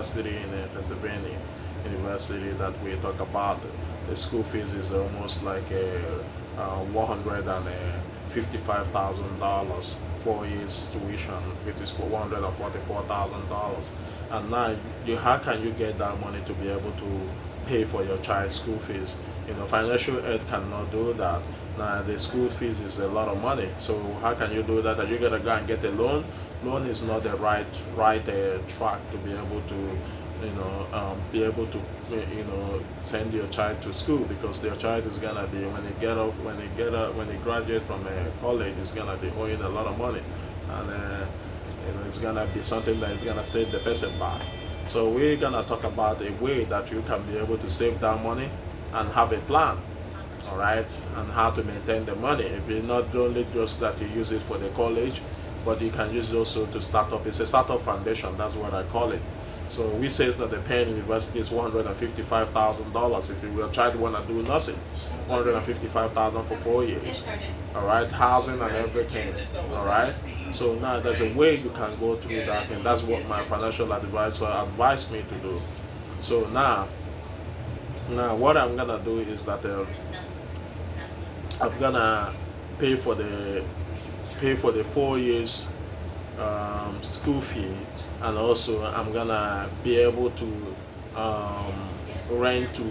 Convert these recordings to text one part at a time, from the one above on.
University in Pennsylvania University that we talk about. The school fees is almost like $155,000, 4 years tuition, which is for $144,000. And now, how can you get that money to be able to pay for your child's school fees? Financial aid cannot do that. Now, the school fees is a lot of money. So how can you do that? Are you gonna go and get a loan? Loan is not the right track to be able to send your child to school, because your child is gonna be, when they graduate from college, is gonna be owing a lot of money, and it's gonna be something that is gonna set the person back. So we're gonna talk about a way that you can be able to save that money and have a plan, all right, and how to maintain the money. If it's not only just that you use it for the college, but you can use it also to start up. It's a startup foundation. That's what I call it. So we says that the Penn University is $155,000 if your child wanna do nothing. 155,000 for 4 years. All right, housing and everything. All right. So now there's a way you can go through that, and that's what my financial advisor advised me to do. So now what I'm gonna do is that I'm gonna pay for the 4 years school fee, and also I'm gonna be able to um, rent to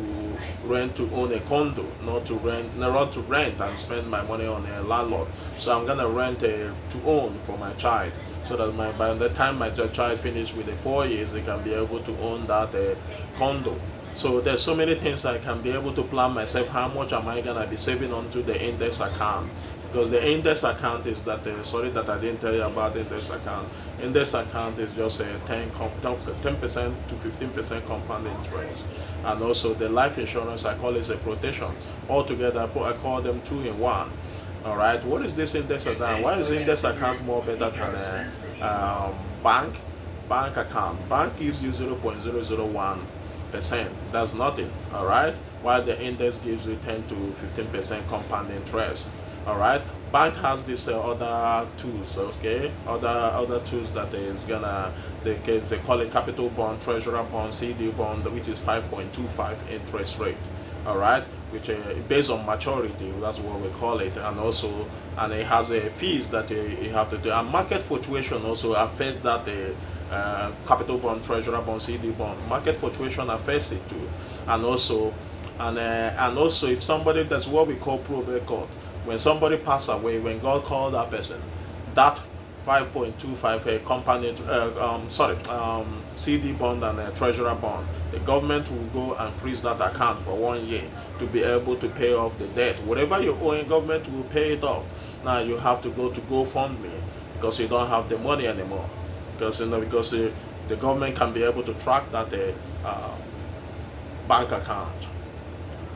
own a condo, not to rent and spend my money on a landlord. So I'm gonna rent to own for my child, so that by the time my child finish with the 4 years, they can be able to own that condo. So there's so many things I can be able to plan myself. How much am I gonna be saving onto the index account? Because the index account is that, sorry that I didn't tell you about the index account. Index account is just a 10% to 15% compound interest. And also the life insurance, I call it a protection. Altogether, I call them two in one. All right, what is this index account? Why is index account more better than a bank account? Bank gives you 0.001%. That's nothing. All right, while the index gives you 10 to 15% compound interest. All right, bank has this other tools, okay, other tools that is gonna, they call it capital bond, treasurer bond, CD bond, which is 5.25 interest rate. All right, which based on maturity, that's what we call it. And also, and it has a fees that you have to do, and market fluctuation also affects that capital bond, treasurer bond, CD bond. Market fluctuation affects it too. And also, and also, if somebody, that's what we call probate court. When somebody pass away, when God called that person, that 5.25 CD bond and a treasurer bond, the government will go and freeze that account for 1 year to be able to pay off the debt. Whatever you owe, government will pay it off. Now you have to go to GoFundMe, because you don't have the money anymore. Because the government can be able to track that bank account.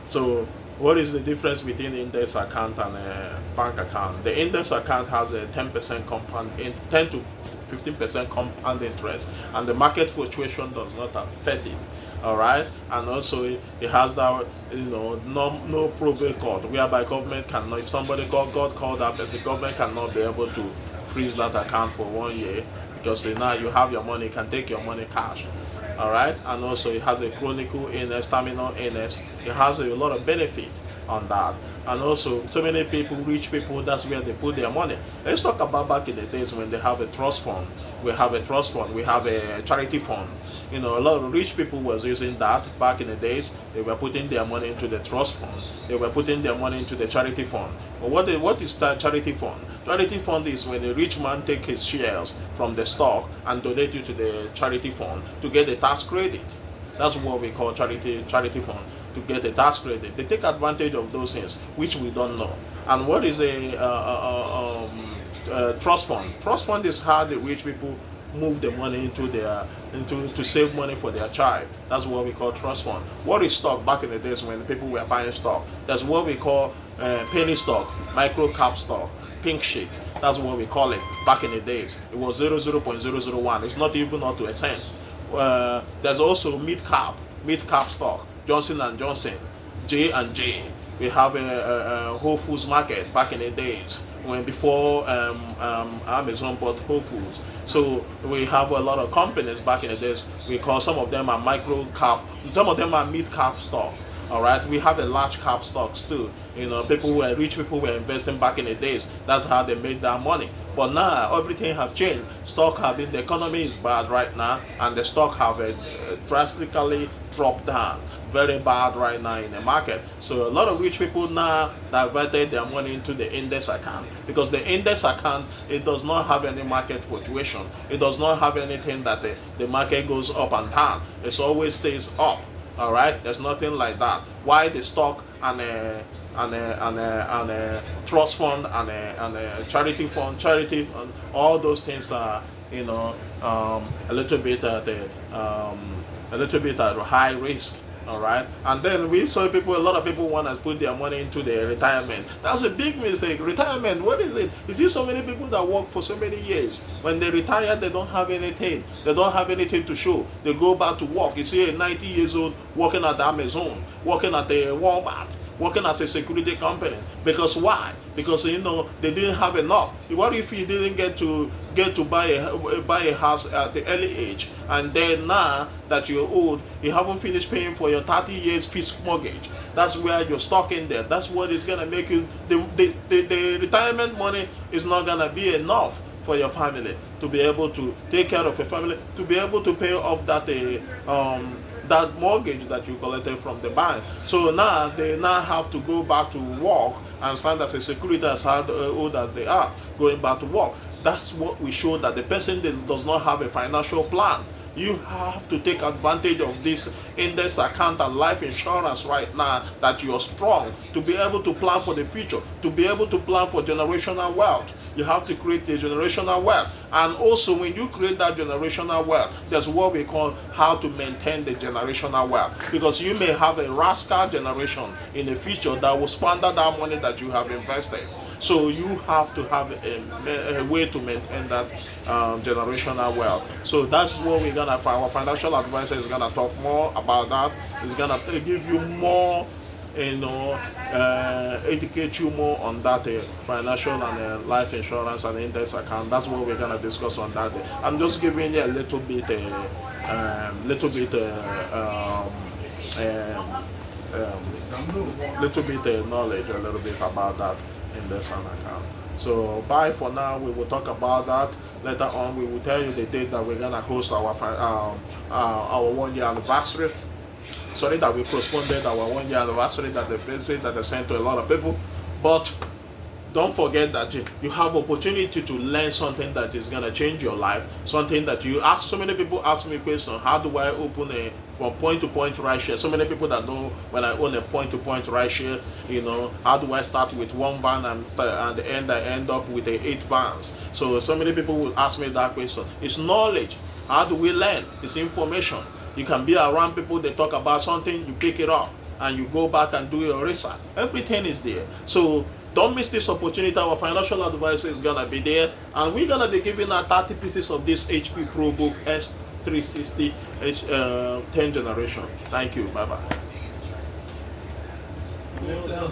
So what is the difference between index account and a bank account? The index account has a 10% compound, 10 to 15% compound interest, and the market fluctuation does not affect it. All right, and also it has that, no probate court, whereby government cannot, if somebody God called that person, government cannot be able to freeze that account for 1 year, because now you have your money, you can take your money cash. All right, and also it has a chronic illness, terminal illness. It has a lot of benefit on that. And also, so many people, rich people, that's where they put their money. Let's talk about back in the days when they have a trust fund. We have a trust fund, we have a charity fund. A lot of rich people was using that back in the days. They were putting their money into the trust fund. They were putting their money into the charity fund. But what is that charity fund? Charity fund is when a rich man take his shares from the stock and donate it to the charity fund to get a tax credit. That's what we call charity fund, to get a tax credit. They take advantage of those things, which we don't know. And what is a trust fund? Trust fund is how the rich people move the money to save money for their child. That's what we call trust fund. What is stock? Back in the days when people were buying stock, that's what we call penny stock, micro cap stock, pink sheet. That's what we call it back in the days. It was 0.001. It's not even up to a cent. There's also mid cap stock, Johnson and Johnson, J&J. We have a Whole Foods market back in the days, when before Amazon bought Whole Foods. So we have a lot of companies back in the days. We call some of them are micro cap, some of them are mid cap stock. All right, we have a large cap stocks too. People who are rich, people who were investing back in the days. That's how they made their money. But now everything has changed. The economy is bad right now, and the stock have drastically dropped down. Very bad right now in the market. So a lot of rich people now diverted their money into the index account, because the index account, it does not have any market fluctuation. It does not have anything that the market goes up and down. It always stays up. All right, there's nothing like that. Why the stock and a trust fund and a charity fund, all those things are a little bit at high risk. All right, and then we saw a lot of people want to put their money into their retirement. That's a big mistake. Retirement, what is it? You see so many people that work for so many years. When they retire, they don't have anything. They don't have anything to show. They go back to work. You see a 90 years old working at Amazon, working at the Walmart, working as a security company. Because why? Because they didn't have enough. What if you didn't get to buy a house at the early age, and then now that you're old, you haven't finished paying for your 30 years fixed mortgage? That's where you're stuck in there. That's what is gonna make you the retirement money is not gonna be enough for your family to be able to take care of your family, to be able to pay off that mortgage that you collected from the bank. So now they have to go back to work and stand as a security, as old as they are, going back to work. That's what we show, that the person that does not have a financial plan. You have to take advantage of this index account and life insurance right now, that you are strong to be able to plan for the future, to be able to plan for generational wealth. You have to create the generational wealth. And also, when you create that generational wealth, there's what we call how to maintain the generational wealth. Because you may have a rascal generation in the future that will squander that money that you have invested. So you have to have a way to maintain that generational wealth. So that's what we're gonna. Our financial advisor is gonna talk more about that. He's gonna give you more, educate you more on that financial and life insurance and index account. That's what we're gonna discuss on that day. I'm just giving you a little bit knowledge, a little bit about that investment account. So bye for now. We will talk about that later on. We will tell you the date that we're gonna host our 1 year anniversary. Sorry that we postponed our 1 year anniversary, that the visit that they sent to a lot of people, but don't forget that you have opportunity to learn something that is gonna change your life. Something that you ask. So many people ask me questions: how do I open a from point to point ride share? So many people that know when I own a point to point ride share, how do I start with one van and I end up with 8 vans? So many people will ask me that question. It's knowledge. How do we learn? It's information. You can be around people, they talk about something, you pick it up and you go back and do your research. Everything is there. So don't miss this opportunity. Our financial advisor is gonna be there, and we're gonna be giving out 30 pieces of this HP ProBook S360 10 generation. Thank you. Bye bye. So